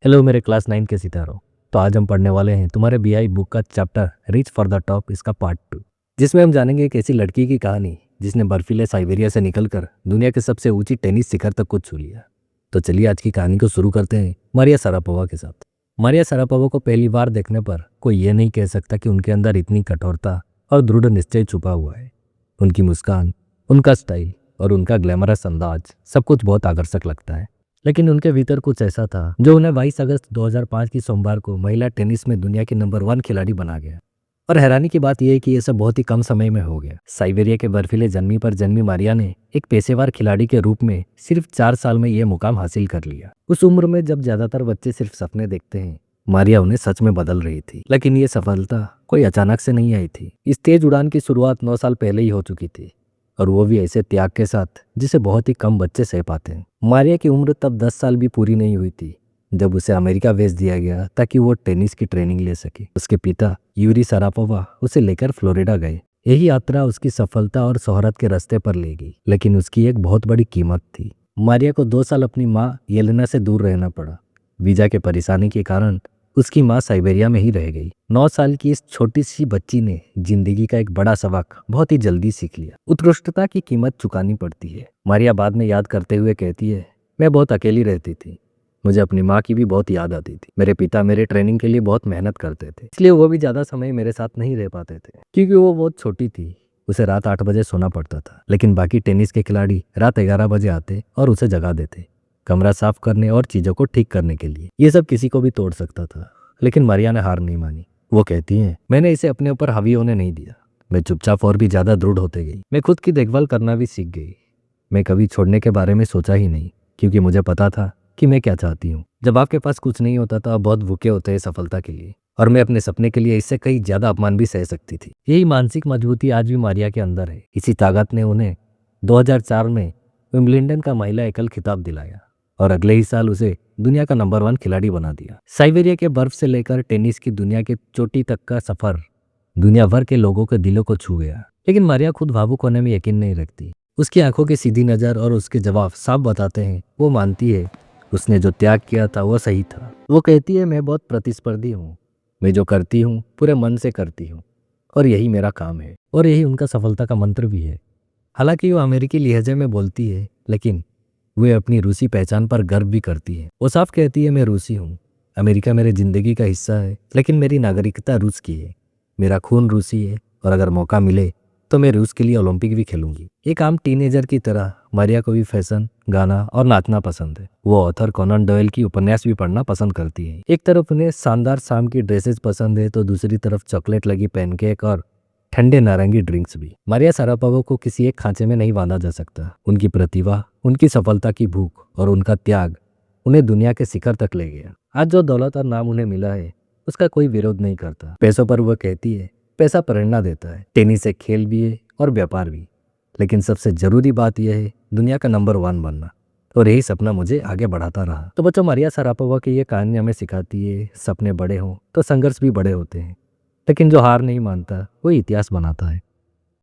Hello मेरे class 9 के सितारों। तो आज हम पढ़ने वाले हैं तुम्हारे बीआई बुक का chapter reach for the top, इसका पार्ट 2, जिसमें हम जानेंगे एक ऐसी लड़की की कहानी जिसने बर्फीले साइबेरिया से निकलकर दुनिया के सबसे ऊंची टेनिस शिखर तक को छू लिया। तो चलिए आज की कहानी को शुरू करते हैं मारिया शारापोवा के साथ। मारिया शारापोवा को पहली बार देखने पर कोई ये नहीं कह सकता कि उनके अंदर इतनी कठोरता और दृढ़ निश्चय छुपा हुआ है। उनकी मुस्कान, उनका स्टाइल और उनका ग्लैमरस अंदाज सब कुछ बहुत आकर्षक लगता है, लेकिन उनके भीतर कुछ ऐसा था जो उन्हें 22 अगस्त 2005 की सोमवार को महिला टेनिस में दुनिया की नंबर 1 खिलाड़ी बना गया। और हैरानी की बात यह है कि यह सब बहुत ही कम समय में हो गया। साइबेरिया के बर्फीले जन्मी पर जन्मी मारिया ने एक पेशेवर खिलाड़ी के रूप में सिर्फ 4 साल में यह मुकाम हासिल कर लिया। उस उम्र में जब ज्यादातर बच्चे सिर्फ सपने देखते हैं, मारिया उन्हें सच में बदल रही थी। लेकिन ये सफलता कोई अचानक से नहीं आई थी। इस तेज उड़ान की शुरुआत 9 साल पहले ही हो चुकी थी, और वो भी ऐसे त्याग के साथ जिसे बहुत ही कम बच्चे सह पाते हैं। मारिया की उम्र तब 10 साल भी पूरी नहीं हुई थी जब उसे अमेरिका भेज दिया गया ताकि वो टेनिस की ट्रेनिंग ले सके। उसके पिता यूरी शारापोवा उसे लेकर फ्लोरिडा गए। यही यात्रा उसकी सफलता और शोहरत के रास्ते पर ले गई, लेकिन उसकी एक बहुत बड़ी कीमत थी। मारिया को 2 साल अपनी माँ येलेना से दूर रहना पड़ा। वीजा के परेशानी के कारण उसकी माँ साइबेरिया में ही रह गई। 9 साल की इस छोटी सी बच्ची ने जिंदगी का एक बड़ा सबक बहुत ही जल्दी सीख लिया। उत्कृष्टता की कीमत चुकानी पड़ती है। मारिया बाद में याद करते हुए कहती है, मैं बहुत अकेली रहती थी। मुझे अपनी माँ की भी बहुत याद आती थी। मेरे पिता मेरे ट्रेनिंग के लिए बहुत मेहनत करते थे, इसलिए वो भी ज्यादा समय मेरे साथ नहीं रह पाते थे क्योंकि वो बहुत छोटी थी। उसे रात 8 बजे सोना पड़ता था, लेकिन बाकी टेनिस के खिलाड़ी रात 11 बजे आते और उसे जगा देते, कमरा साफ करने और चीजों को ठीक करने के लिए। ये सब किसी को भी तोड़ सकता था, लेकिन मारिया ने हार नहीं मानी। वो कहती है, मैंने इसे अपने ऊपर हावी होने नहीं दिया। मैं चुपचाप और भी ज्यादा दृढ़ होते गई। मैं खुद की देखभाल करना भी सीख गई। मैं कभी छोड़ने के बारे में सोचा ही नहीं, क्योंकि मुझे पता था कि मैं क्या चाहती हूँ। जब आपके पास कुछ नहीं होता तो आप बहुत भूखे होते हैं सफलता के लिए, और मैं अपने सपने के लिए इससे कई ज्यादा अपमान भी सह सकती थी। यही मानसिक मजबूती आज भी मारिया के अंदर है। इसी ताकत ने उन्हें 2004 में विंबलडन का महिला एकल खिताब दिलाया और अगले ही साल उसे दुनिया का नंबर 1 खिलाड़ी बना दिया। साइबेरिया के बर्फ से लेकर टेनिस की दुनिया के चोटी तक का सफर दुनिया भर के लोगों के दिलों को छू गया। लेकिन मारिया खुद भावुक होने में यकीन नहीं रखती। उसकी आंखों की सीधी नजर और उसके जवाब साफ बताते हैं, वो मानती है उसने जो त्याग किया था वो सही था। वो कहती है, मैं बहुत प्रतिस्पर्धी हूँ। मैं जो करती हूँ पूरे मन से करती हूँ, और यही मेरा काम है। और यही उनका सफलता का मंत्र भी है। हालांकि वो अमेरिकी लहजे में बोलती है, लेकिन वे अपनी रूसी पहचान पर गर्व भी करती है। वो साफ कहती है, मैं रूसी हूँ। अमेरिका मेरी जिंदगी का हिस्सा है, लेकिन मेरी नागरिकता रूस की है। मेरा खून रूसी है, और अगर मौका मिले तो मैं रूस के लिए ओलंपिक भी खेलूंगी। एक आम टीनेजर की तरह मारिया को भी फैशन, गाना और नाचना पसंद है। वो ऑथर कॉनन डॉयल की उपन्यास भी पढ़ना पसंद करती है। एक तरफ उन्हें शानदार शाम की ड्रेसेस पसंद है, तो दूसरी तरफ चॉकलेट लगी पैनकेक और ठंडे नारंगी ड्रिंक्स भी। मारिया शारापोवा को किसी एक खांचे में नहीं बांधा जा सकता। उनकी प्रतिभा, उनकी सफलता की भूख और उनका त्याग उन्हें दुनिया के शिखर तक ले गया। आज जो दौलत और नाम उन्हें मिला है, उसका कोई विरोध नहीं करता। पैसों पर वह कहती है, पैसा प्रेरणा देता है। टेनिस एक खेल भी है और व्यापार भी, लेकिन सबसे जरूरी बात यह है दुनिया का नंबर 1 बनना। और यही सपना मुझे आगे बढ़ाता रहा। तो बच्चों, मारिया शारापोवा की ये कहानी हमें सिखाती है, सपने बड़े हों तो संघर्ष भी बड़े होते हैं, लेकिन जो हार नहीं मानता वो इतिहास बनाता है।